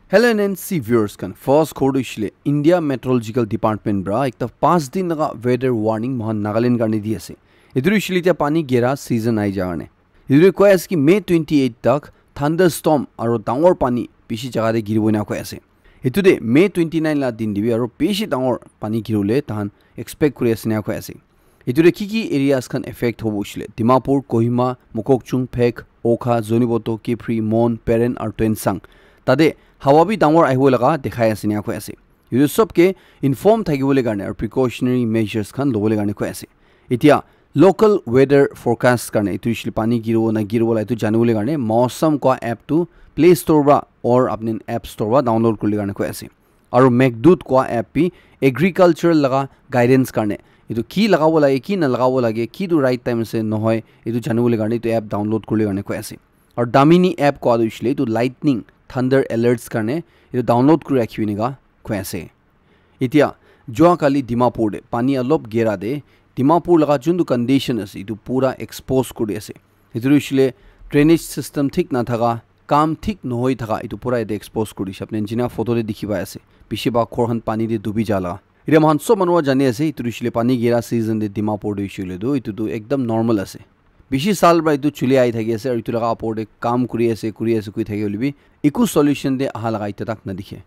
Hello NNC viewers kan first khodu ishle India Meteorological Department bra ekta 5 din laga weather warning mohan Nagaland garne di ase. Idru ishle tia pani gera season ai jagane. Idru koi ase ki May 28 tak thunderstorm aro dangor pani bishi jaga de giriboina koi ase. Itude May 29 la din dibi aro bishi dangor pani girule tahan expect kuri ase na koi ase. Itude kiki areas kan affect hobo ishle Dimapur, Kohima, Mokokchung, Phek, Okha, Zoniboto, Kipri, Mon, Peren aro Twensang. Tade hawa bi dangor ahibo laga dekhai ase nia koi ase. Idu sob ke inform thagibole garne ar precautionary measures khan lobole garne koi ase. Etia local weather forecast karne itu ishli pani giro na giro la itu janibole garne mausam ko app tu Play Store ba or apne App Store ba download kurle garne koi ase. Aru Megdut ko app pi agricultural laga guidance karne itu ki lagabo lage ki na lagabo lage ki tu right time se no hoy itu janibole garne itu app download kurle garne koi ase. Aru Damini app ko adu ishli itu lightning thunder alerts karne itu download kuri rakhiwiniga koi ase. Etia joa kali Dimapur de pani alop gera de Dimapur laga jundu condition ase itu pura expose kuri ase. Itu ishile drainage system thik na thaga kam thik nohoi thaga itu pura ede expose kuri apne jina photo de dikhi pai ase bishi ba khorhan pani de dubi jala. Ira man so manwa jani ase itu ishile pani gera season de Dimapur de ishile do itu do ekdam normal ase. Bishi sal bra itu chuli ai thagi ase aru itu laga aporde kam kuri ase kui thagi olibi iku solution de aha laga itatak na dikhe.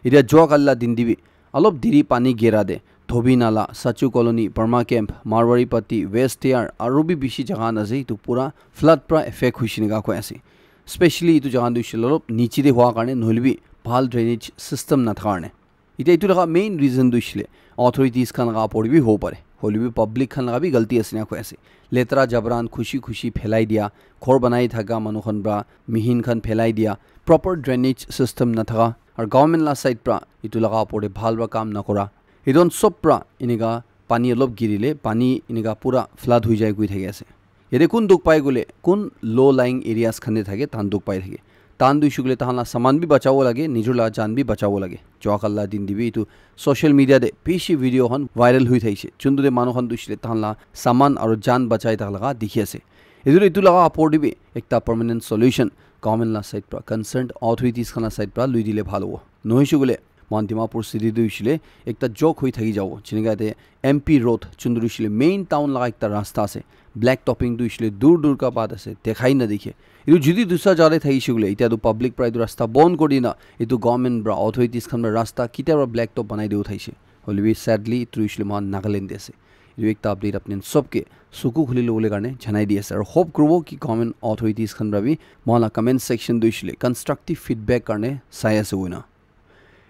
Ira joa kalla din dibi alop diri pani gera de Thobi Nala, Sachu Colony, Burma Camp, Marwari Patti, West Tier aru bi bishi jaga na ase itu pura flood pra effect huishiniga koi ase. Especially itu jaga du shilolop nichi de hua karne nohlibi bhal drainage system na tharne. Ita itu laga main reason du shile authorities khan laga aporde bi ho pare. Holibi public khan laga bi galti ase na koi ase. Letra jabran khushi phelai dia khor banai thaga manu khan bra mihin khan phelai dia proper drainage system na thaga ar government la side pra itu laga aporde bhal ba kam na kora idon sopra iniga pani olop girile pani iniga pura flood hui jai goi thage ase. Yede kun duk pai gole kun low lying areas khane thage tan duk pai thage tan du shugule tahala saman bi bachao lage nijur la jan bi bachao lage joakalla din dibi tu social media de bishi video hon viral hui thaise chundu de manu khan du shile tahala saman aru jan bachai ta laga dikhi ase. Edur itu laga apodi bi ekta permanent solution government la side pra concerned authorities khana side pra lui dile bhalo ho noi shugule Dimapur city du shile ekta jok hui thagi jawo chiniga de MP road chunduru shile main town laga ekta rasta ase black topping du shile dur ka baat ase dekhai na dikhe idu judi dusra jare thagi shugule ita du public pride rasta bon kodina itu government bra authorities khan rasta kita black top banai deu thaise holbi sadly itu shile man Nagaland ase idu ekta update apne sobke suku khulile ole garne janai di ase ar hope grow ki government authorities khan bra bi mala comment section du shile constructive feedback karne sai ase hoina.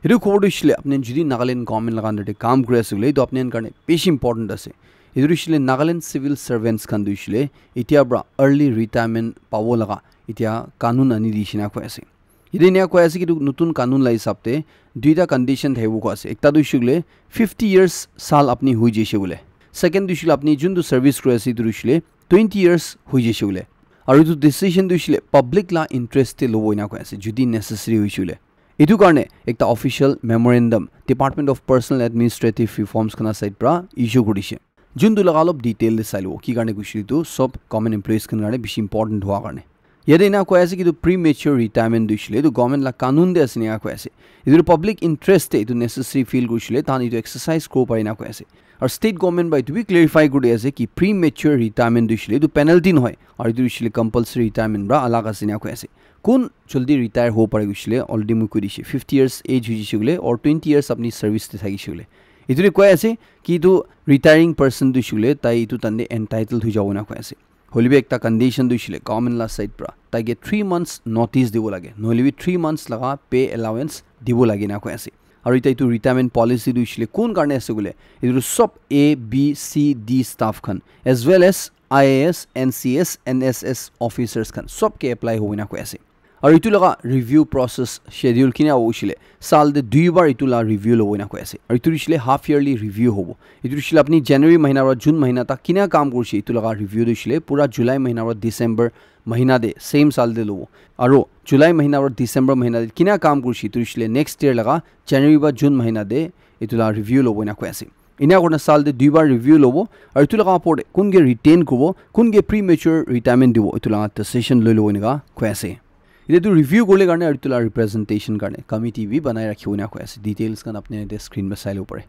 Idu khobor ishile apne judi Nagaland government laga under kaam kuri ase bole idu apne karne beshi important ase. Idu ishile Nagaland civil servants khan du ishile itia bra early retirement pawo laga itia kanun ani dishina koi ase. Ide nia koi ase ki nutun kanun la hisabte duita condition thaibu ko ase. Ekta du ishile 50 years sal apni hui jese bole. Second du ishile apni jundu service kuri ase idu ishile 20 years hui jese bole. Aru idu decision du ishile public la interest te lobo ina koi ase judi necessary hui shule. Itu karne ekta official memorandum Department of Personal Administrative Reforms kana side pra issue kodise. Jundu laga lop detail de sailo ki karne kushili tu sob common employees kan karne bishi important hua karne. Yede ina koi ase ki tu premature retirement du ishile tu government la kanun de ase ina koi ase. Idu public interest te itu necessary feel kushile tan itu exercise ko pare ina koi ase. Ar state government by to be clarify kodi ase ki premature retirement du ishile tu penalty no hoy ar itu ishile compulsory retirement bra alaga ase ina koi ase. Kun jaldi retire ho pare gusile already mu kodise 50 years age hui jisule or 20 years apni service te thagi shule ituri koi ase ki tu retiring person du shule tai itu tande entitled hui jawona koi ase holibe ekta condition du shule government la side pra tai ge 3 months notice dibo lage noholibi 3 months laga pay allowance dibo lage na koi ase aru itai tu retirement policy du shule kun karne ase gule idur sob A B C D staff khan as well as IAS NCS NSS officers khan sob ke apply hoina koi ase. Aru itu laga review process schedule kina ushile sal de dui bar itu la review lo hoina koi ase aru itu ishile half yearly review hobo itu ishile apni January mahina ra June mahina ta kina kaam korche itu laga review do ishile pura July mahina ra December mahina de same sal de lo aru July mahina ra December mahina de kina kaam korche itu ishile next year laga January ba June mahina de itu la review lo hoina koi ase. Ina korna sal de dui bar review lobo aru itu laga apode kunge retain kobo kunge premature retirement dibo itu laga decision lo hoina koi ase. इधर review करले কাৰণে আৰু ইটোলা ৰিপ্ৰেজেন্টেচন কাৰণে committee B বনাই ৰাখিব না কৈ আছে ডিটেইলছ কান আপুনি এতে স্ক্ৰিন মে চাইলো পাৰে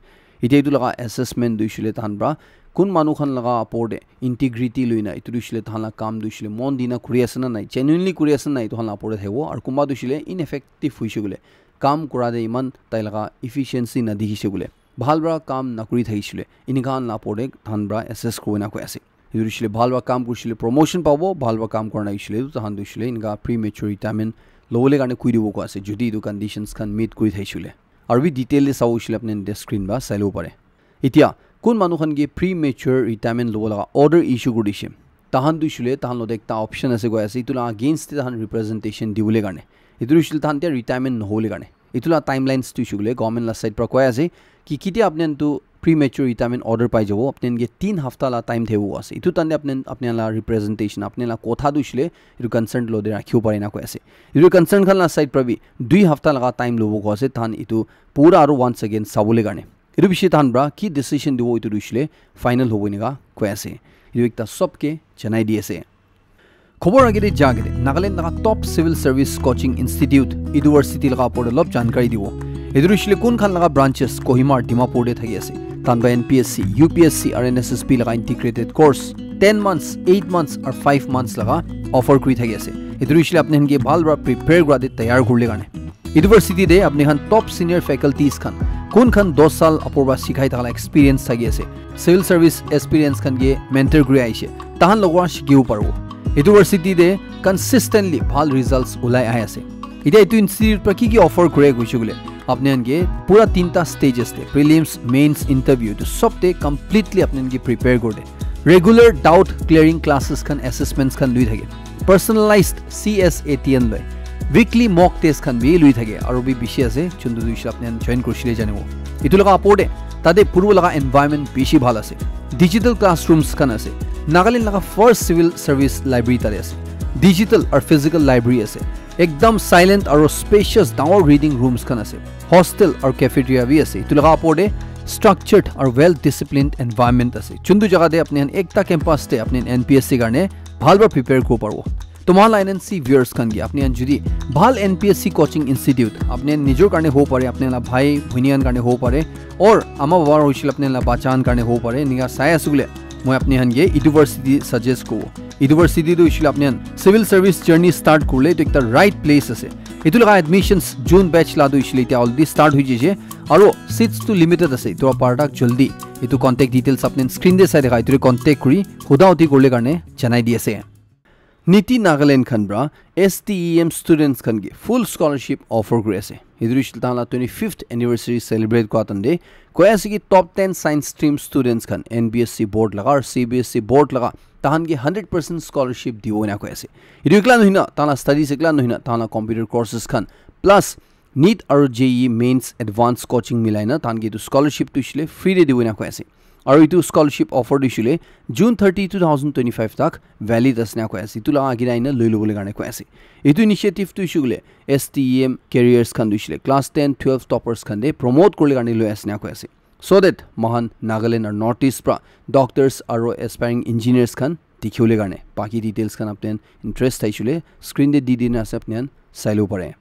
এতিয়া ইটো লগা এসেসমেন্ট দুইছিলে তান ব্ৰা কোন মানুহ খান লগা আপৰ্ডে ইন্টিগ্ৰিটি লইনা ইটো দুইছিলে তান কাম দুইছিলে মন দিনা কৰি আছে না নাই জেনুইনলি কৰি আছে না ইটো হান আপৰ্ডে হেব আৰু কোমা দুইছিলে ইনএফেক্টিভ হৈছে গলে কাম কৰা দে ইমান তাই লগা এফিচিয়েন্সি না দেখিছে গলে ভাল ব্ৰা কাম না কৰি থাকিছিলে ইনিগান না আপৰ্ডে তান ব্ৰা এসেস কৰি না কৈ আছে ইউজুয়ালি ভালবা কাম কৰিছিলে প্ৰমোশন পাব ভালবা কাম কৰা ইছলে তাহান দুইছিলে ইনগা প্ৰিমেচুৰ ৰিটায়াৰমেন্ট লবলে কাৰণে কুই দিব কো আছে যদি ইটো কন্ডিশনস খান মিট কৰি থাকিছিলে আৰু বি ডিটেইললি চাউছিলে আপুনি দে স্ক্ৰিন বা চাইলো পাৰে এতিয়া কোন মানুহখন গে প্ৰিমেচুৰ ৰিটায়াৰমেন্ট লব লগা অৰ্ডাৰ ইস্যু কৰিছে তাহান দুইছিলে তাহান লতে একটা অপচন আছে গৈ আছে ইটোলা अगेंस्ट তাহান ৰিপ্ৰেজেন্টেচন দিবলে কাৰণে ইটো দুইছিলে তাহান তে ৰিটায়াৰমেন্ট নহলে কাৰণে ইটোলা টাইমলাইনস টুইছিলে গভৰ্নমেন্ট লা সাইড পৰা কৈ আছে কি কিতে আপুনি তো प्रीमेच्योर रिटायरमेंट ऑर्डर पाइ जाबो अपने गे 3 हफ्ता ला टाइम थेबो आसे इतु तने अपने ला रिप्रेजेंटेशन अपने ला कोथा दुइले इरु कंसर्न लो दे राखियो पारिना को आसे इरु कंसर्न खलना साइड पर भी 2 हफ्ता लगा टाइम लोबो को आसे थान इतु पूरा आरो वंस अगेन साबुले गाने इरु विषय थान ब्रा की डिसीजन दिबो इतु दुइले फाइनल होबो निगा को आसे इरु एकता सबके जनाई दिएसे खबर आगे जागे नागालैंड लगा top civil service coaching institute university लगा पड़े लब जानकारी दिबो इदुरिशले कोन खान लगा ब्रांचेस कोहिमा डिमापुर दे थगी आसे तानबा एनपीएससी यूपीएससी और एनएसएसपी लगा इंटीग्रेटेड कोर्स 10 months 8 months और 5 months लगा ऑफर करी थगी आसे इदुरिशले अपने हनगे बालबा प्रिपेयर ग्रा दे तैयार करले गाने यूनिवर्सिटी दे अपने हन टॉप सीनियर फैकल्टीज खान कोन खान 2 साल अपूर्वा सिखाई तला एक्सपीरियंस थगी आसे सिविल सर्विस एक्सपीरियंस खान गे मेंटर ग्रे आइसे ताहन लगवा शिकिउ पारबो यूनिवर्सिटी दे कंसिस्टेंटली भाल रिजल्ट्स उलाई आय आसे इदे इतु इंस्टीट्यूट पर की ऑफर करे गुछुगले अपने अनगे पूरा 3टा स्टेजेस थे प्रीलिम्स मेंस इंटरव्यू तो सब ते कंप्लीटली अपने अनगे प्रिपेयर कर दे रेगुलर डाउट क्लियरिंग क्लासेस खान असेसमेंट्स खान लुई थगे पर्सनलाइज्ड सीएसएटीएन लय वीकली मॉक टेस्ट खान भी लुई थगे और भी विषय আছে चुंदु दुइशा अपने जॉइन करছিলে জানিব ইটো লগা আপৰ্ডে তাদে পূৰ্ব লগা এনवायरमेंट বেছি ভাল আছে ডিজিটাল ক্লাসৰুমস খান আছে নাগালেণ্ড লগা ফাৰ্স্ট সিভিল সাৰ্ভিস লাইব্ৰেৰী তাৰে আছে डिजिटल और फिजिकल लाइब्रेरी আছে एकदम साइलेंट और spacious down reading rooms Khan আছে हॉस्टल और कैफेटेरिया भी আছে इतु लगा पड़े स्ट्रक्चर्ड और वेल डिसिप्लिन्ड एनवायरमेंट আছে चुंदु जगह दे अपने एकटा कैंपस ते अपने एनपीएससी गाने भालबा प्रिपेयर को पारबो तुम्हारा एनएनसी व्यूअर्स खान गे अपने जुदी भाल एनपीएससी कोचिंग इंस्टीट्यूट अपने निजोर कारणे हो पारे अपने ला भाई भुनियान कारणे हो पारे और आमा बाबार होइছিল अपने ला बाचान कारणे हो पारे निगा साय असुगले মই আপনি হনগে ইউনিভার্সিটি সাজেস্ট কো ইউনিভার্সিটি তো ইছিল আপনি সিভিল সার্ভিস জার্নি স্টার্ট করলে তো একটা রাইট প্লেস আছে এটু লগা এডমিশনস জুন ব্যাচ লা দইছিল এটা অলরেডি স্টার্ট হই যেছে আর সিটস তো লিমিটেড আছে তো পারটাক জলদি এটু কন্টাক্ট ডিটেইলস আপনি স্ক্রিন দে সাইড দেখাই তো কন্টাক্ট করি হুদাউতি করলে কারণে জানাই দিয়েছে नीति नागालैंड खनब्रा STEM स्टूडेंट्स खनगे फुल स्कॉलरशिप ऑफर करे আছে इदुरिशल ताला 25th एनिवर्सरी सेलिब्रेट कोतंदे कोयासी की टॉप 10 साइंस स्ट्रीम स्टूडेंट्स खन NBSC बोर्ड लगा और CBSC बोर्ड लगा ताहन के 100% स्कॉलरशिप दिवो ना कोयासे इदुकला नहिना ताला स्टडीज एकला नहिना ताला कंप्यूटर कोर्सेस खन प्लस नीट और JEE मेंस एडवांस कोचिंग मिलाइना ताहन के स्कॉलरशिप तुइले फ्री दे दिवो ना कोयासे और इतु स्कॉलरशिप ऑफर दिसिले जून 30 2025 तक वैलिड असना को आसी तुला आगिराइना लइ लबले गाने को आसी इतु इनिशिएटिव तुइसुगले STEM कैरियर्स खान दिसिले क्लास 10 12 टॉपर्स खान दे प्रमोट करले गाने लइ असना को आसी सो दैट महान नागालैंड और नॉर्थ ईस्ट प्रा डॉक्टर्स और एस्पायरिंग इंजीनियर्स खान दिखिउले गाने बाकी डिटेल्स खान अपने इंटरेस्ट थाइसुले स्क्रीन दे दिदिना आसे अपने साइलो परे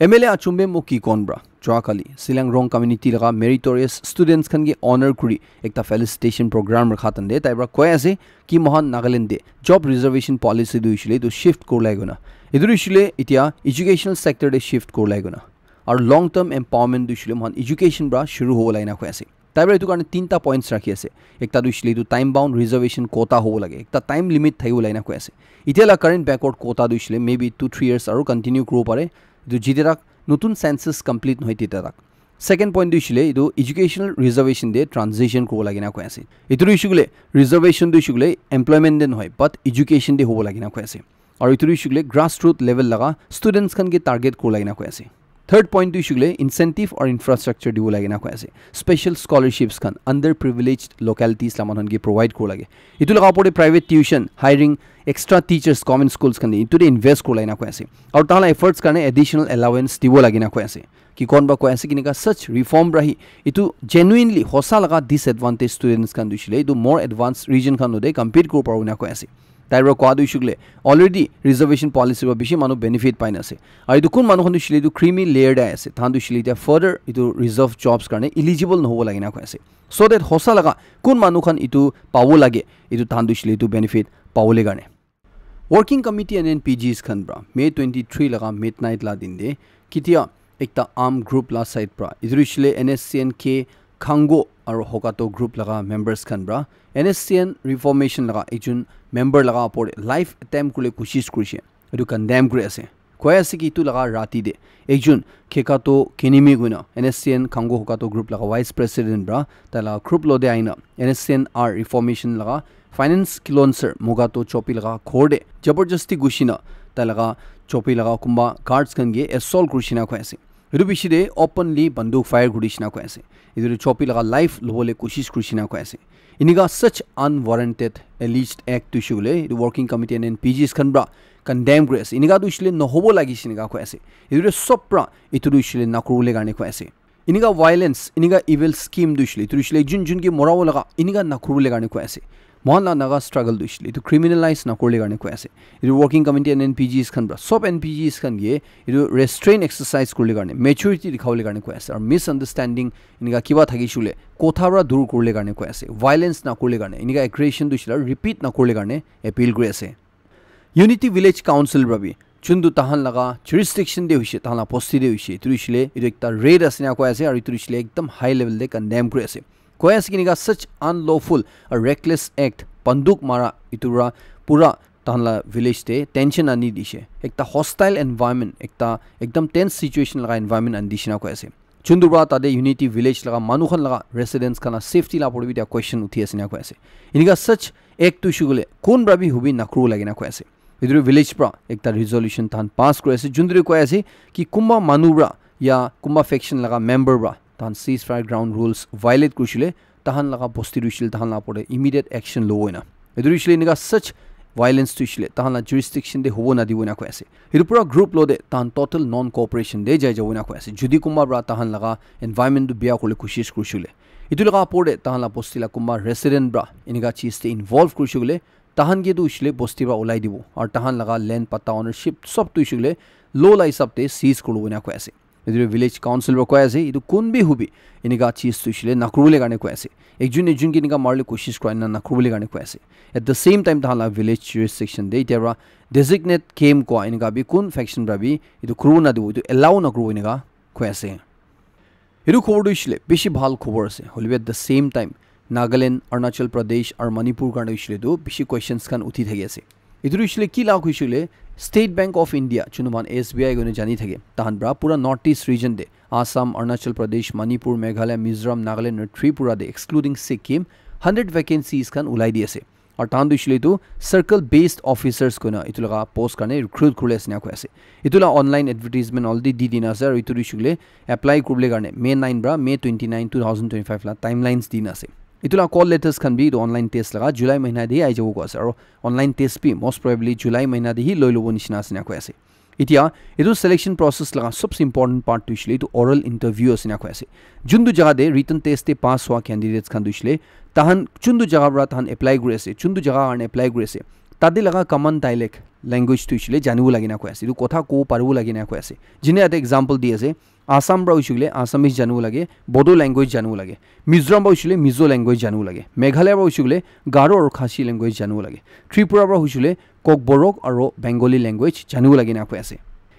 MLA achumbe mo ki konbra joakali silang rong community laga meritorious students khan ge honor kuri ekta felicitation program rakhatande taibra koy ase ki mohan nagaland de job reservation policy duishile to shift korlai gona idurishile itia educational sector de shift korlai gona aur long term empowerment duishile mohan education bra shuru hobo laina koy ase taibra etu karone tinta points rakhi ase ekta duishile to time bound reservation quota hobo lage ekta time limit thaibo laina koy ase itia la current backward quota duishile maybe 2-3 years aru continue grow pare जो जितेराक नतुन census complete নহয় তেতারাক second point दिसिले इदु educational reservation दे transition को लागिना को आसे इतु दिसिगले reservation दिसिगले employment दे নহয় but education दे होबो लागिना को आसे और इतु दिसिगले ग्रास रूट लेवल लगा स्टूडेंट्स खन के टारगेट को लागिना को आसे थर्ड पॉइंट दिसिगले इंसेंटिव और इंफ्रास्ट्रक्चर दिबो लागिना को आसे स्पेशल स्कॉलरशिप्स खन अंडर प्रिविलेज्ड लोकलिटीज लामन के प्रोवाइड को लागे इतु लगा पड़े private tuition hiring extra teachers common schools खन इतु दे इन्वेस्ट को लागिना को आसे और ताला एफर्ट्स करने एडिशनल अलाउंस दिबो लागिना को आसे कि कौन बा को आसे कि निका सच रिफॉर्म रही इतु जेन्युइनली होसा लगा डिसएडवांटेज स्टूडेंट्स खन दिसिले इतु मोर एडवांस रीजन खन दे कम्पीट को पारो ना को आसे তাইৰ কোৱা দুইছিলে অলৰেডি ৰিজাৰ্ভেশ্যন পলিচিৰ বেছি মানুহ বেনিফিট পাই আছে আৰু এইটো কোন মানুহখন দিছিলে এইটো ক্ৰিমি লেয়াৰ ডাই আছে তাহান দিছিলে এতিয়া ফাৰ্ডাৰ এইটো ৰিজাৰ্ভ জবছ কাৰণে ইলিজিবল নহ'ব লাগে না কৈ আছে চ' ডেট সঁচা লগা কোন মানুহখন এইটো পাব লাগে এইটো তাহান দিছিলে এইটো বেনিফিট পাবলৈ কাৰণে working committee N N P Gs খান পৰা মে 23 লগা মিড নাইট লা দিন দে কেতিয়া একটা আৰ্ম গ্ৰুপ লা চাইড পৰা এইটো দিছিলে N S C N K Khango আৰু হকাটো গ্ৰুপ লগা মেম্বাৰ্ছ খান পৰা এন এছ চি এন ৰিফৰ্মেশ্যন লগা একজন মেম্বাৰ লগা ওপৰত লাইফ এটেম্প কৰিলে কোচিছ কৰিছে এইটো কণ্ডেম কৰি আছে কৈ আছে কি এইটো লগা ৰাতি দে একজন খেকাটো কিনিমি গুণ এন এছ চি এন খাংগো হকাটো গ্ৰুপ লগা ভাইচ প্ৰেচিডেণ্ট পৰা তাৰ লগা গ্ৰুপ লদে আইনা N S C N R reformation লগা ফাইনেন্স কিলনচাৰ মুগাটো চপি লগা ঘৰদে জবৰদস্তি গুচিনা তাৰ লগা চপি লগা কোনোবা গাৰ্ডছ খানগে এছল্ট কৰিছিনা কৈ আছে এইটো পিছতে অপেনলি বন্দুক ফায়াৰ কৰিছিনা কৈ আছে এইটো চপি লগা লাইফ ল'বলৈ কোচিছ কৰিছিনা কৈ আছে এনেকুৱা সচ আনৱাৰেণ্টেড এলিজড এক্ট তুইছিলে এইটো working committee N N P Gs খান পৰা কণ্ডেম কৰি আছে এনেকুৱা তুইছিলে নহ'ব লাগিছে এনেকুৱা কৈ আছে এইটো চব পৰা এইটো তুইছিলে নকৰিবলৈ কাৰণে কৈ আছে এনেকুৱা ভাইলেন্স এনেকুৱা ইভিল স্কিম তুইছিলে এইটো তুইছিলে যোনকে মৰাব লগা এনেকুৱা নকৰিবলৈ কাৰণে কৈ আছে মহলা নাগা ষ্ট্ৰাগল দিছিলে এইটো ক্ৰিমিনেলাইজ নকৰিলে কাৰণে কৈ আছে এইটো working committee N N P Gs খান পৰা চব এন পি জিছ খান গিয়ে এইটো ৰেষ্ট্ৰেইন এক্সাৰচাইজ কৰিলে কাৰণে মেচুৰিটি দেখাবলৈ কাৰণে কৈ আছে আৰু মিছ আণ্ডাৰষ্টেণ্ডিং এনেকুৱা কিবা থাকিছিলে কথাৰ পৰা দূৰ কৰিলে কাৰণে কৈ আছে ভাইলেন্স নকৰিলে কাৰণে এনেকুৱা এগ্ৰেশ্যন দিছিলে আৰু ৰিপিট নকৰিলে কাৰণে এপিল কৰি আছে ইউনিটি ভিলেজ কাউন্সিল বাবে যোনটো তাহান লগা জুৰিষ্টিকশ্যন দে হৈছে তাহান পষ্টি দে হৈছে এইটো দিছিলে এইটো একটা ৰেড আছে না কৈ আছে আৰু এইটো দিছিলে একদম হাই লেভেল দে কণ্ডেম কৰি আছে কৈ আছে কি এনেকুৱা সচ আনল'ফুল আৰু ৰেকলেছ এক্ট বন্দুক মাৰা ইটোৰা পুৰা তাহানলা ভিলেজ দে টেনশ্যন আনি দিছে একটা হষ্টাইল এনভাইৰমেণ্ট একটা একদম টেন্স চিটুৱেশ্যন লগা এনভাইৰমেণ্ট আনি দিছে না কৈ আছে যোনটোৰ পৰা তাতে ইউনিটি ভিলেজ লগা মানুহখন লগা ৰেচিডেন্স খানা ছেফটি লা পৰিবি এতিয়া কুৱেশ্যন উঠি আছে না কৈ আছে এনেকুৱা সচ এক্ট তুইছো গ'লে কোন ভাবি হুবি নকৰো লাগে না কৈ আছে এইটো ভিলেজ পৰা একটা ৰিজলিউশ্যন তাহান পাছ কৰি আছে যোনটোৰে কৈ আছে কি কোনোবা মানুহৰা ইয়া কোনোবা ফেকশ্যন লগা মেম্বাৰৰা তাহান চিজ ফায়াৰ গ্ৰাউণ্ড ৰুলছ ভাইলেট কৰিছিলে তাহান লগা বস্তি দিছিলে তাহান লাপৰে ইমিডিয়েট একশ্যন ল'বই না এইটো দিছিলে এনেকুৱা সচ ভাইলেন্স দিছিলে তাহান জুৰিষ্টিকশ্যন দে হ'ব নাদিব না কৈ আছে এইটো পুৰা গ্ৰুপ লদে তাহান ট'টেল নন কোঅপাৰেশ্যন দে যাই যাব না কৈ আছে যদি কোনোবা তাহান লগা এনভাইৰমেণ্টটো বেয়া কৰিলে কোচিছ কৰিছিলে এইটো লগা ওপৰতে তাহান বস্তিলা কোনোবা ৰেচিডেণ্ট বা এনেকুৱা চিজতে ইনভল্ভ কৰিছিলে তাহান গিয়ে দিছিলে বস্তিৰ পৰা ওলাই দিব আৰু তাহান লগা লেণ্ড পাতা অনাৰশ্বিপ চব দিছিলে ল' লা হিচাপতে চিজ কৰিব না কৈ আছে এইটো ভিলেজ কাউন্সিলৰ কৈ আছে এইটো কোনবি হুবি এনেকুৱা চিজ দিছিলে নকৰিবলৈ কাৰণে কৈ আছে একজনকে এনেকুৱা মাৰিলে কোচিছ কৰা না নকৰিবলৈ কাৰণে কৈ আছে এট দ্য ছেইম টাইম তাহান ভিলেজ জুৰিষ্টিকশ্যন দে এতিয়া পৰা ডেজিগনেট কেম কোৱা এনেকুৱা বি কোন ফেকশ্যন ভাবি এইটো কৰিব নাদিব এইটো এলাও নকৰিব এনেকুৱা কৈ আছে এইটো খবৰ দিছিলে বেছি ভাল খবৰ আছে হ'লেও at the same time Nagaland Arunachal Pradesh আৰু মণিপুৰ কাৰণে হৈছিলেতো বেছি কুৱেশ্যনছ খান উঠি থাকি আছে এইটো হৈছিলে কি লাভ হৈছিলে ষ্টেট বেংক অফ ইণ্ডিয়া যোনমান এছ বি আই গৈ জানি থাকে তাহান পৰা পুৰা নৰ্থ ইষ্ট ৰিজন দে আসাম অৰুণাচল প্ৰদেশ মণিপুৰ মেঘালয় মিজোৰাম নাগালেণ্ড আৰু ত্ৰিপুৰা দে এক্সক্লুডিং ছিকিম 100 ভেকেঞ্চিজ খান ওলাই দি আছে আৰু তাহান দিছিলে এইটো চাৰ্কল বেছড অফিচাৰ্ছ কৈ না এইটো লগা পষ্ট কাৰণে ৰিক্ৰুট কৰিলে আছে কৈ আছে এইটো লগা অনলাইন এডভাৰটাইজমেণ্ট অলৰেডি দি দিন আছে আৰু এইটো দিছিলে এপ্লাই কৰিবলৈ কাৰণে মে 9 পৰা মে 29 2025 লা টাইম লাইনছ দিন আছে এইটো লগা কল লেটাৰ্ছ খান বি এইটো অনলাইন টেষ্ট লগা জুলাই মহিনা দি আহি যাব কৈ আছে আৰু অনলাইন টেষ্ট বি মষ্ট প্ৰবেবলি জুলাই মহিনা দি লৈ ল'ব নিচিনা আছে কৈ আছে এতিয়া এইটো সিলেকশ্যন প্ৰচেছ লগা সবচে ইম্পৰ্টেণ্ট পাৰ্ট দিছিলে এইটো অৰেল ইণ্টাৰভিউ আছে কৈ আছে যোনটো জেগাতে ৰিটন টেষ্টে পাছ হোৱা কেণ্ডিডেটছ খান দিছিলে তাহান যোনটো জেগাৰ পৰা তাহান এপ্লাই কৰি আছে যোনটো জেগাৰ কাৰণে এপ্লাই কৰি আছে তাতে লগা কমন ডাইলেক্ট লেংগুৱেজ দিছিলে জানিব লাগে না কৈ আছে এইটো কথা ক'ব পাৰিব লাগে না কৈ আছে যেনে এটা এক্সাম্পল দি আছে আসাম পৰা হৈছিলে আছামিজ জানিব লাগে বড়ো লেংগুৱেজ জানিব লাগে মিজোৰাম পৰা হৈছিলে মিজো লেংগুৱেজ জানিব লাগে মেঘালয়ৰ পৰা হৈছিলে গাৰো আৰু খাচী লেংগুৱেজ জানিব লাগে ত্ৰিপুৰাৰ পৰা হৈছিলে ককবৰক আৰু বেংগলী লেংগুৱেজ জানিব লাগে না কৈ আছে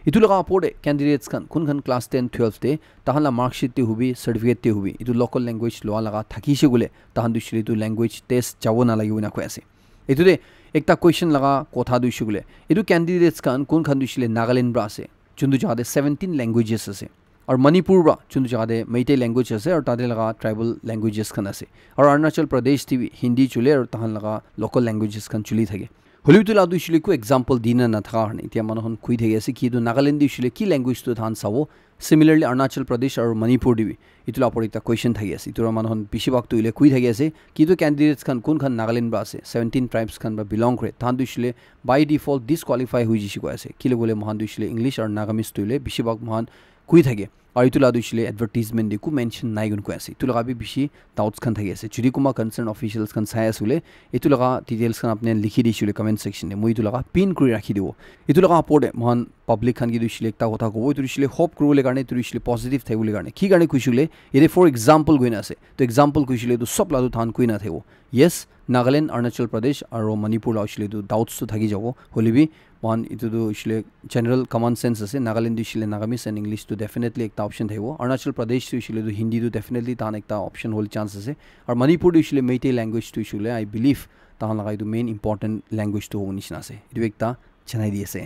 এইটো লগা ওপৰতে কেণ্ডিডেটছ খান কোনখন ক্লাছ 10 12 তাহান মাৰ্কশ্বিটতে হুবি চাৰ্টিফিকেটতে হুবি এইটো লোকেল লেংগুৱেজ লোৱা লগা থাকিছে বোলে তাহান দিছিলে এইটো লেংগুৱেজ টেষ্ট যাব নালাগিব না কৈ আছে এইটোতে একটা কুৱেশ্যন লগা কথা দিছে বোলে এইটো কেণ্ডিডেটছ খান কোনখন দিছিলে নাগালেণ্ড পৰা আছে যোনটো জেগাতে 17 লেংগুৱেজেছ আছে আৰু মণিপুৰ পৰা যোনটো জেগাতে মেইটেই লেংগুৱেজ আছে আৰু তাতে লগা ট্ৰাইবেল লেংগুৱেজেছ খান আছে আৰু অৰুণাচল প্ৰদেশ টিভি হিন্দী চলে আৰু তাহান লগা লোকেল লেংগুৱেজেছ খান চলি থাকে হলিউডটো লা দিছিলে একো এক্সাম্পল দি নাথাকা কাৰণে এতিয়া মানুহখন কৈ থাকি আছে কি এইটো নাগালেণ্ড দিছিলে কি লেংগুৱেজটো তাহান চাব সিমিলাৰলি অৰুণাচল প্ৰদেশ আৰু মণিপুৰ দিবি এইটো লাপৰ এটা কুৱেশ্যন থাকি আছে এইটোৰ মানুহখন বেছিভাগটো ইলে কৈ থাকি আছে কিন্তু কেণ্ডিডেটছ খান কোনখন নাগালেণ্ড পৰা আছে 17 ট্ৰাইবছ খান বা বিলং কৰে তাহান দিছিলে বাই ডিফল্ট ডিছকুৱালিফাই হৈ যিছে কৈ আছে কি বোলে মহান দিছিলে ইংলিছ আৰু নাগামিজ তুলে বেছিভাগ মহান kui thage আৰু ইটো লাদু ইছলে এডভাৰটাইজমেন্ট দেখো মেনশন নাই গুণ কৈ আছে ইটো লগা বি বেছি ডাউটস খান থাকি আছে যদি কোমা কনসার্ন অফিশিয়ালস খান চাই আসলে ইটো লগা ডিটেইলস খান আপনি লিখি দিছিলে কমেন্ট সেকশনে মই ইটো লগা পিন কৰি ৰাখি দিব ইটো লগা আপডে মহান পাব্লিক খান কি দিছিলে একটা কথা কব ইটো দিছিলে হোপ কৰিবলৈ কাৰণে ইটো দিছিলে পজিটিভ থাকিবলৈ কাৰণে কি কাৰণে কৈছিলে এৰে ফৰ এক্সাম্পল গৈ আছে তো এক্সাম্পল কৈছিলে তো সব লাদু থান কৈ না থাকিব ইয়েস নাগালেণ্ড অৰুণাচল প্ৰদেশ আৰু মণিপুৰ লাউছিলে তো ডাউটস তো থাকি যাব হলিবি one itu do isle general common sense ase Nagaland isle Nagamis and English to definitely ekta option thaibo Arunachal Pradesh to isle do Hindi to definitely tan ekta option hol chance ase or Manipur to isle Meitei language to isle I believe tan lagai to main important language to honishna ase itu ekta chanai di ase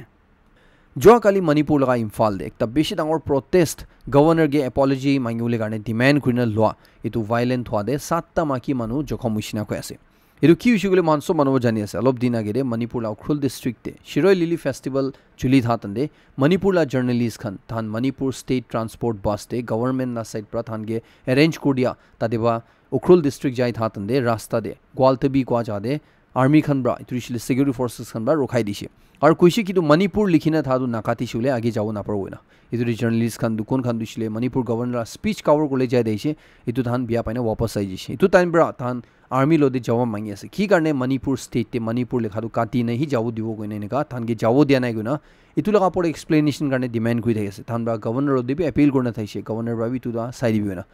jo kali Manipur laga Imphal de ekta beshi dangor protest governor ge apology mangule garne demand kurina lwa itu violent hwa de 7ta maki manu jokhom huishina koi ase এটো কি issue গলে মানসো মানব জানি আছে অলপ দিন আগে Manipur Ukhrul ডিস্ট্ৰিক্টে শিৰৈ lily festival চুলি থাতন্দে মণিপুৰ লা জাৰ্নালিষ্ট খান থান মণিপুৰ ষ্টেট ট্ৰান্সপোৰ্ট বাস দে গভৰ্নমেন্ট না সাইড পৰা থানগে এৰেঞ্জ কৰিয়া তাদেবা উখৰুল ডিস্ট্ৰিক্ট যাই থাতন্দে ৰাস্তা দে গোৱালতবি কোৱা যাদে আৰ্মি খান ব্ৰা ইতুৰিছিলে সিকিউৰিটি ফৰ্সেস খান ব্ৰা ৰখাই দিছে আৰু কৈছে কিন্তু মণিপুৰ লিখিনা থাদু নাকাতি চুলে আগে যাব না পাৰবই না ইতুৰি জাৰ্নালিষ্ট খান দুখন খান দিছিলে মণিপুৰ গভৰ্নৰ স্পিচ কভাৰ কৰিলে যাই দিছে ইতু থান বিয়া পাইনা वापस আই দিছে ইতু টাইম ব্ৰা থান आर्मी लोदे जवाब मांगी আছে কি কাৰণে মণিপুৰ স্টেটে মণিপুৰ লেখাটো কাটি নাই যাব দিব কইনে নেকা থানকে যাব দিয়া নাই গুনা ইতু লগা পৰে এক্সপ্লেনেশন কাৰণে ডিমান্ড কৰি থাকিছে থান বা গভৰ্নৰ দিবি এপিল কৰনা থাইছে গভৰ্নৰ বাবি তু দা সাইড দিবি না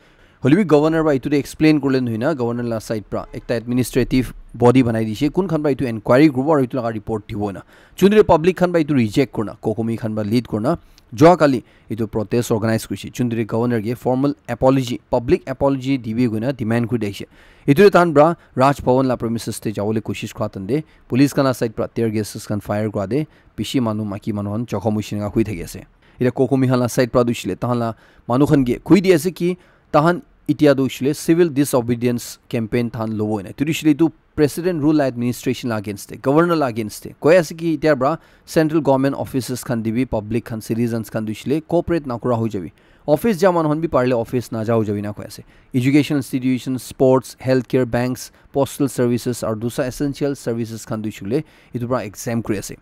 হলিবি গভৰ্নৰ বা ইতুতে এক্সপ্লেইন কৰলে নহিনা গভৰ্নৰ লা সাইড পৰা একটা এডমিনিষ্ট্ৰেটিভ বডি বনাই দিছে কোন খান বা ইতু এনকোয়াৰি গ্ৰুপ আৰু ইতু লগা ৰিপৰ্ট দিব না চুনৰে পাব্লিক খান বা ইতু ৰিজেক্ট কৰনা কোকমি খান বা লিড কৰনা যোৱাকালি ইটো প্ৰটেষ্ট অৰ্গানাইজ কৰিছে চুনৰে গভৰ্নৰ গে ফৰ্মাল এপলজি পাব্লিক এপলজি দিবি গুনা ডিমান্ড কৰি দিছে ইতুৰে তান ব্ৰা ৰাজভৱন লা প্ৰেমিসেস তে যাবলৈ কোशिশ কৰাতন্দে পুলিশ কানা সাইড পৰা টিয়াৰ গেছেস কান ফায়াৰ কৰা দে পিছি মানুহ মাকি মানুহন চখমুচিনা হৈ থাকি আছে এটা কোকমি হালা সাইড পৰা দুছিলে তাহলা মানুহখন গে খুই দি আছে কি তাহান ইতিয়া দুছিলে সিভিল ডিসঅবিডিয়েন্স ক্যাম্পেইন থান লবই না তুৰিছিলে ইটো প্ৰেসিডেন্ট ৰুল এডমিনিষ্ট্ৰেচন আগেইনষ্ট গভৰ্নৰ আগেইনষ্ট কৈ আছে কি ইতিয়া ব্ৰা সেন্ট্ৰেল গভৰ্নমেন্ট অফিসেস খান দিবি পাব্লিক খান সিটিজেন্স খান দুছিলে কোঅপাৰেট নকৰা হৈ যাবি অফিস যা মানুহন বি পাৰলে অফিস না যাও যাবি না কৈ আছে education institution sports health care banks postal services আৰু দুসা এসেনশিয়াল সাৰ্ভিসেস খান দুছিলে ইটো ব্ৰা এক্সাম কৰি আছে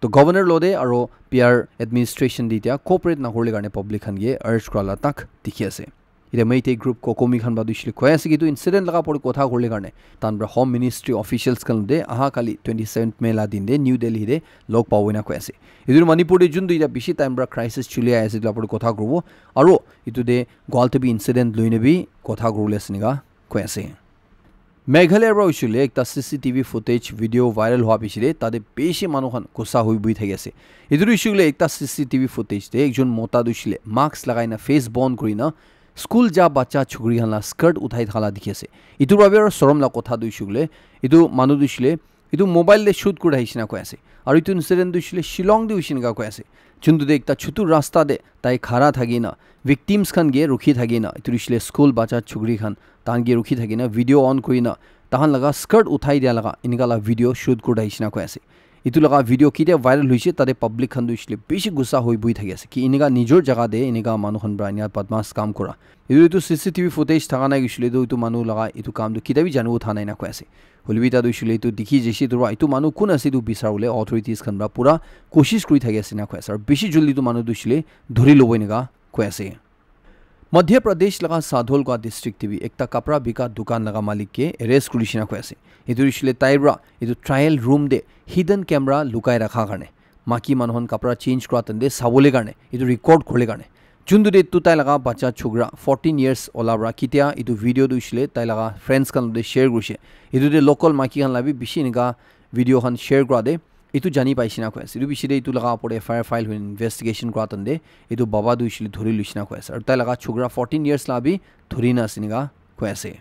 তো গভৰ্নৰ লদে আৰু পিয়াৰ এডমিনিষ্ট্ৰেচন দিতিয়া কোঅপাৰেট নকৰলে কাৰণে পাব্লিক খান গে আৰ্জ কৰালা তাক দেখি আছে এটা মেইটেই গ্ৰুপ কোকমি খান বাদুছিলে কৈ আছে কিন্তু ইনসিডেন্ট লগা পৰি কথা কৰলে কাৰণে তান ব্ৰা হোম মিনিষ্ট্ৰি অফিচিয়েলস খান দে আহা কালি 27 মে লা দিন দে নিউ দিল্লী দে লগ পাৱইনা কৈ আছে ইদুৰ মণিপুৰ দে জুন দুইটা বেছি টাইম ব্ৰা ক্ৰাইসিস চলি আছে দিলা পৰি কথা কৰব আৰু ইটো দে গোৱালতবি ইনসিডেন্ট লইনেবি কথা কৰলে সনিগা কৈ আছে মেঘালয়ৰ পৰা উছিলে একটা সিসিটিভি ফুটেজ ভিডিও ভাইৰাল হোৱা পিছিলে তাতে বেছি মানুহখন কোসা হৈ বই থাকি আছে ইদুৰ ইছুলে একটা সিসিটিভি ফুটেজ দে একজন মোটা দুছিলে মাস্ক লাগাই না ফেস বন্ধ কৰি না স্কুল যা বাচ্চা ছুগৰি হালা স্কাৰ্ট উঠাই থালা দেখি আছে ইটোৰ বাবে আৰু শৰম লা কথা দুইছিলে ইটো মানুহ দুছিলে ইটো মোবাইল দে শুট কৰি আহিছিনা কৈ আছে আৰু ইটো ইনসিডেন্ট দুছিলে শিলং দি উছিনগা কৈ আছে চুনদু দে একটা ছোট রাস্তা দে তাই খাড়া থাকি না ভিকটিমস খান গে রুখি থাকি না ইটো দিছিলে স্কুল বাচ্চা ছুগৰি খান তান গে ৰুখি থাকি না ভিডিও অন কৰি না তাহান লগা স্কাৰ্ট উঠাই দিয়া লগা ইনগালা ভিডিও শুট কৰি আহিছিনা কৈ আছে ইটো লগা ভিডিও কিতে ভাইরাল হৈছে তাতে পাব্লিক খান দুইছিলে বেছি গুসা হৈ বই থাকি আছে কি ইনগা নিজৰ জায়গা দে ইনগা মানুহখন ব্ৰানিয়া বদমাছ কাম কৰা ইটো সিসিটিভি ফুটেজ থাকা নাই গৈছিলে ইটো মানুহ লগা ইটো কামটো কিতাবি জানো উঠা নাই না কৈ আছে হলিবিতা দুইছিলে ইটো দেখি যেছি তোৰা ইটো মানুহ কোন আছে ইটো বিচাৰলে অথৰিটিজ খান ব্ৰা পুৰা কোशिশ কৰি থাকি আছে না কৈ আছে আৰু বেছি জলদি ইটো মানুহ দুইছিলে ধৰি লবই নেগা কৈ আছে मध्य प्रदेश लगा साधोल का डिस्ट्रिक्ट टीवी एकता कपड़ा बिका दुकान लगा मालिक के अरेस्ट कुलिशिना কৈ আছে ইদুৰিছিলে তাইব্ৰা ইদু ট্ৰায়াল ৰুম দে হিডেন ক্যামেৰা লুকাই ৰাখা কাৰণে মাকি মানুহন কাপড়া চেঞ্জ কৰা তন্দে সাবলে কাৰণে ইদু ৰেকৰ্ড কৰলে কাৰণে চুন্দু দে তু তাই লগা বাচ্চা ছুগৰা 14 ইয়াৰ্স ওলাবৰা কিতিয়া ইদু ভিডিও দুইছিলে তাই লগা ফ্ৰেন্ডস কান দে শেয়াৰ কৰিছে ইদু দে লোকাল মাকি কান লাবি বিছি নিগা ভিডিও খান শেয়ার কৰা দে ইটো জানি পাইছিনা কৈ আছে ইটো বিছি দে ইটো লগা পৰে এফআইআৰ ফাইল হৈ ইনভেস্টিগেশন কৰা তন্দে ইটো বাবা দুইছিলে ধৰি লুছিনা কৈ আছে আৰু তাই লগা ছুগৰা 14 ইয়াৰ্স লাবি ধৰি না সিনিগা কৈ আছে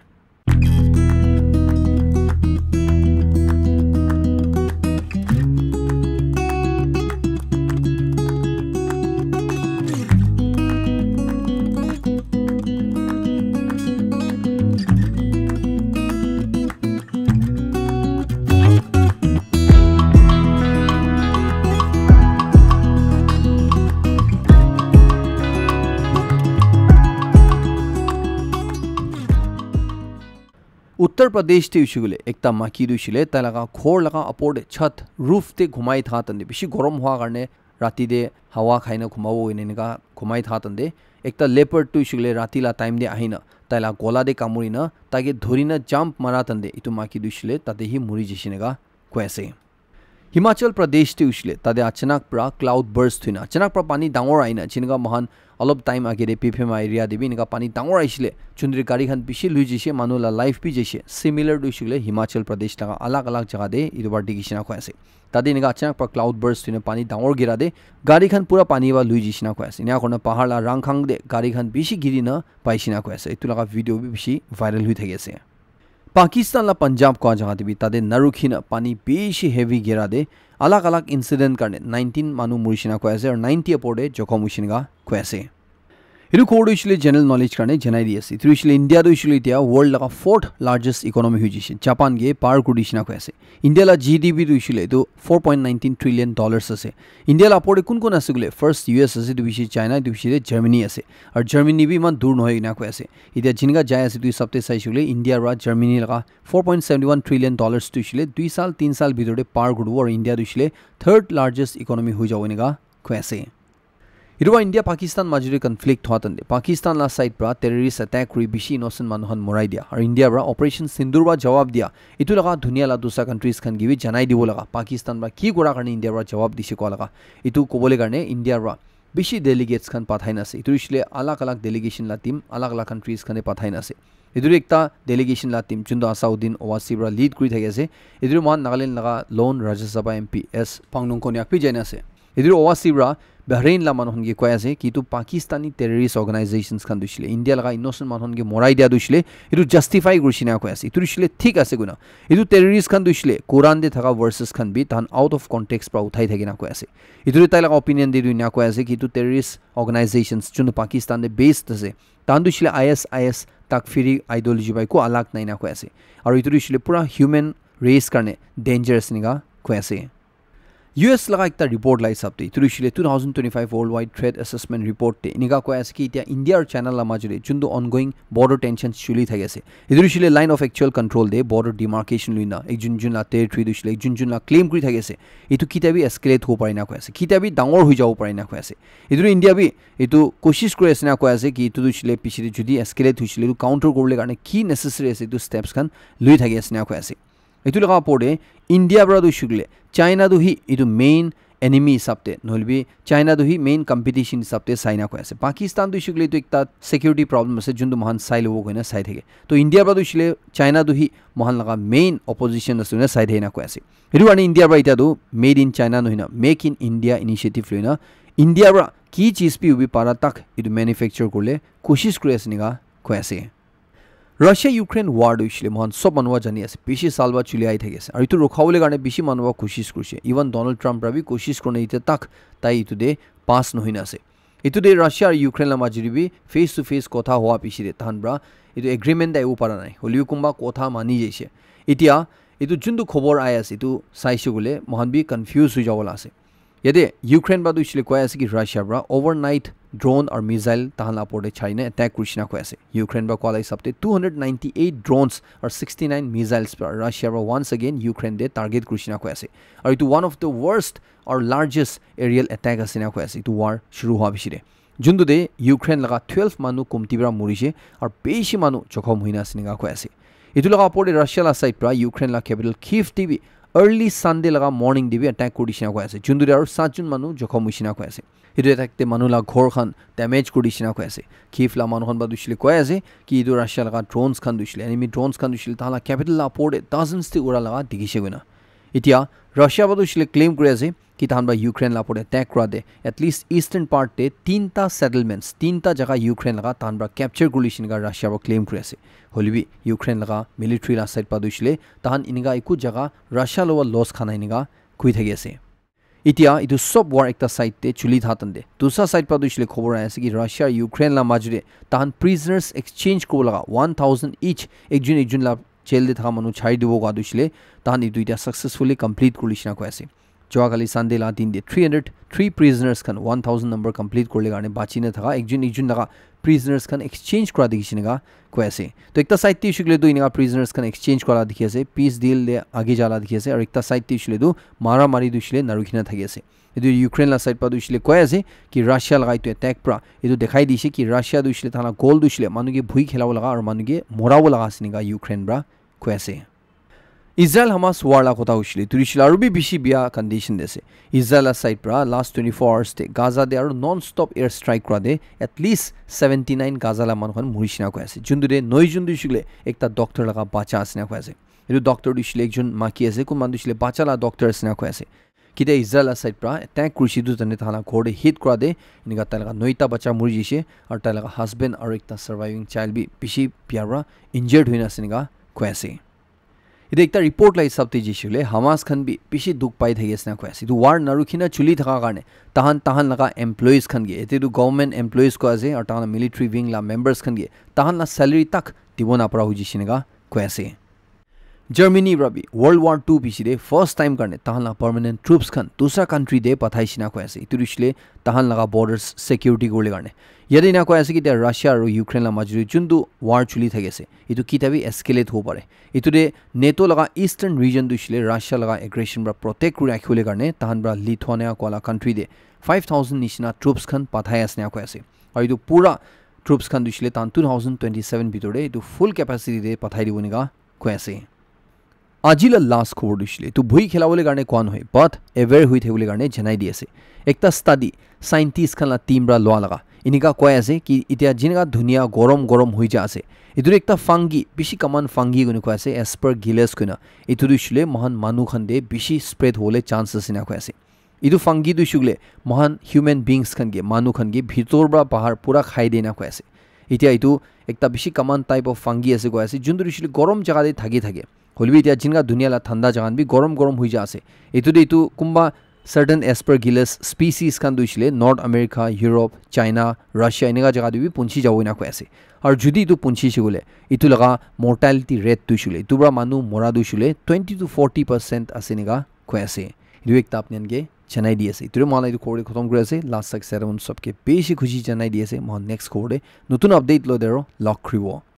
उत्तर प्रदेश ते उछुले एकता माकी दुছিলে ता लगा खोर लगा अपोर्ड छत रूफ ते घुमाई था तंदे बिशी गरम हुआ करने राती दे हवा खाइना घुमावो इनेगा घुमाई था तंदे ekta leopard tu ishile ratila time de ahina taila gola de kamurina tage dhorina jump maratande itu maki du ishile tate hi muri jishinega koise Himachal Pradesh te ushle tade achanak pra cloud burst huina achanak pra pani dangor aina chinga mahan alop time agere PPM area debi inga pani dangor aisle chundri gari khan bishi lui jise manula life bi jise similar du ushle Himachal Pradesh laga alag alag jaga de idubar digishina koise tade inga achanak pra cloud burst huina pani dangor gira de gari khan pura pani ba lui jisina koise ina korna pahar la rangkhang de gari khan bishi girina paisina koise itu laga video bi bishi viral hui thagese Pakistan la Punjab ko jaga debi tade narukhina pani beshi heavy gira de alag alag incident karne 19 manu murishina ko ase or 90 apode jokhom ushinga ko ase iru kodu ishile general knowledge karne janai di ase iru ishile India do ishile tia world la 4th largest economy hujise Japan ge par kudishina ko ase India la GDP do ishile do 4.19 trillion dollars ase India la apode kun kun ase gule first US ase do bishi China do bishi Germany ase ar Germany bi man dur nohoi na ko ase idia jinga jai ase du sabte sai shule India ra Germany la 4.71 trillion dollars to ishile 2 saal 3 saal bidore par gudu or India do ishile third largest economy hui jawinega ko ase Iruwa India Pakistan majuri conflict hoatande Pakistan la side pra terrorist attack kuri bishi innocent manuhan morai dia ar India ra operation sindur ba jawab dia itu laga dunia la dusa countries khan gibi janai dibo laga Pakistan ba ki gora karne India ra jawab dise ko laga itu kobole karne India ra bishi delegates khan pathaina ase itu isle alag alag delegation la team alag alag countries khane pathaina ase idur ekta delegation la team chundo Asauddin Owaisi ra lead kuri thage ase idur man Nagaland laga lone Rajya Sabha MP S Pangnong Konyak pi jaina ase idur Owaisi ra Bahrain la manhon ge koya ase ki tu Pakistani terrorist organizations khan dushile India laga innocent manhon ge morai dia dushile idu justify gushina koya ase idu dushile thik ase guna idu terrorist khan dushile Quran de thaga verses khan bi tan out of context pra uthai thagina koya ase idu tai laga opinion de duina koya ase ki tu terrorist organizations chun Pakistan de based ase tan dushile ISIS takfiri ideology bai ko alag naina koya ase aru idu dushile pura human race karne dangerous niga koya ase US laga ekta report lai sabte itu ishile 2025 worldwide trade assessment report te iniga ko ase ki tia India or China la majure jundu ongoing border tensions chuli thagese itu ishile line of actual control de border demarcation luina ekjun jun la territory ishile ekjun jun la claim kuri thagese itu kitabi escalate ho parina ko ase kitabi dangor hoi jabo parina ko ase itu India bi itu koshish kore asna ko ase ki itu ishile pichiri judi escalate hoishile itu counter korle karne ki necessary ase itu steps kan lui thage asna ko ase itu laga pore India bra du shugle China do hi idu main enemy sabte nolbi China do hi main competition sabte saina ko ase Pakistan do shugle to ekta security problem ase jundu mahan sailo goina sai thege to India bra do shile China do hi mahan laga main opposition asuna sai theina ko ase idu ani India bra ita do made in China no hina make in India initiative loina India bra ki cheez pi ubi para tak idu manufacture korle koshish kore asniga ko ase Russia Ukraine war do ishile mohan sob manwa jani ase bishi salwa chuli ai thagese aru itu rokhaule garne bishi manwa koshish kurse even Donald Trump rabi koshish korne ite tak tai itu de pass no hina ase itu de Russia ar Ukraine la majuri bi face to face kotha hoa pishire tahan bra itu agreement dai upara nai holiu kumba kotha mani jaise itia itu jundu khobor ai ase itu saishu gule mohan bi confuse hui jawala ase yede Ukraine ba do ishile koya ase ki Russia bra overnight drone or missile tahan apode China attack kurishina ko ase Ukraine ba kwalai sabte 298 drones or 69 missiles per Russia ba once again Ukraine de target kurishina ko ase aru itu one of the worst or largest aerial attack asina ko ase itu war shuru hoa bishire jundu de Ukraine laga 12 manu kumtibra murise aru beshi manu jokhom hoina asiniga ko ase itu laga apode Russia la side pra Ukraine la capital Kyiv TV early Sunday laga morning dibi attack kurishina ko ase jundu de aru 7 jun manu jokhom hoishina ko ase idu attack te manula ghor khan damage kurishina ko ase Kyiv la manu khan ba dushile ko ase ki idu Russia laga drones khan dushile enemy drones khan dushile tala capital la port dozens te ura laga digise guna itia Russia ba dushile claim kore ase ki tahan ba Ukraine la port attack kora de at least eastern part te tinta settlements tinta jaga Ukraine laga tahan ba capture kulishin ga Russia ba claim kore ase holibi Ukraine laga military la side pa dushile tahan iniga iku jaga Russia lo loss khana iniga kui thagi ase itia itu sob war ekta side te chuli thatande dusa side pa dushile khobor ase ki Russia Ukraine la majure tahan prisoners exchange ko laga 1000 each ekjun la jail de tha manu chai dibo ga dushile tahan itu ita successfully complete kulishna ko ase joagali Sunday la din de 303 prisoners kan 1000 number complete korle garne bachine thaga ekjun laga prisoners kan exchange kora dikhishinega ko ase to ekta side te shikle do inga prisoners kan exchange kora dikhi ase peace deal le age jala dikhi ase aru ekta side te shile do mara mari dushile narukhina thagi ase edu Ukraine la side pa du shile koi ase ki Russia lagai tu attack pra edu dekhai dise ki Russia du shile thana goal du shile manu ge bhui khelawo laga aru manu ge morawo laga siniga Ukraine bra koi ase Israel Hamas war la kota ushile turishila aru bi bishi bia condition dese Israel side pra last 24 hours te Gaza de aru non stop air strike kra de at least 79 Gaza la manukhan murishina koi ase jundu de noi jundu shile ekta doctor laga bacha asina koi ase edu doctor du shile ekjon maki ase kun mandu shile bacha la doctor asina koi ase kide Israel side pra attack kurshi du tane thana khode hit kra de iniga talaga noita bacha muri jise aru talaga husband aru ekta surviving child bi bishi piara injured hoina siniga koi ase ide ekta report lai sabte jishule Hamas khan bi bishi duk pai thagesna koi ase du war narukhina chuli thaka karne tahan laga employees khan ge ete du government employees ko ase aru tahan military wing la members khan ge tahan la salary tak tibona para huji shinega koi ase Germany rabi World War II bishide first time karne tahan la permanent troops khan dusra country de pathai shina koi ase iturishle tahan laga borders security gole karne yadi na koi ase ki Russia aru Ukraine la majuri jundu war chuli thagese itu kitabi escalate ho pare itu de NATO laga eastern region du shile Russia laga aggression bra protect kuri rakhule karne tahan bra Lithuania kola country de 5000 nishina troops khan pathai asna koi ase aru itu pura troops khan du shile tan 2027 bitore itu full capacity de pathai diboniga koi ase Ajila last khobor dishile tu bhui khelawole karne kwan hoy but aware hui thebole karne janai di ase ekta study scientist khan la team bra loa laga inika koi ase ki itia jinga dunia gorom hui ja ase idur ekta fungi bishi common fungi gune koi ase aspergillus kuna itu dishile mahan manu khan de bishi spread hole chances ina koi ase idu fungi du shugle mahan human beings khan ge manu khan ge bhitor bra bahar pura khai dena koi ase itia itu ekta bishi common type of fungi ase koi ase jundur dishile gorom jaga de thage holbi itia jinga dunia la thanda jagan bi gorom hui ja ase itu kumba certain aspergillus species kan duishile North America Europe China Russia inega jaga du bi punchi jawoina ko ase ar judi itu punchi sigule itu laga mortality rate duishile itu bra manu mora duishile 20 to 40% asinega ko ase idu ekta apnian ge janai di ase itu mala itu kore khotom kore ase last 6 7 sabke beshi khushi janai di ase mo next kore notun update lo dero lock kribo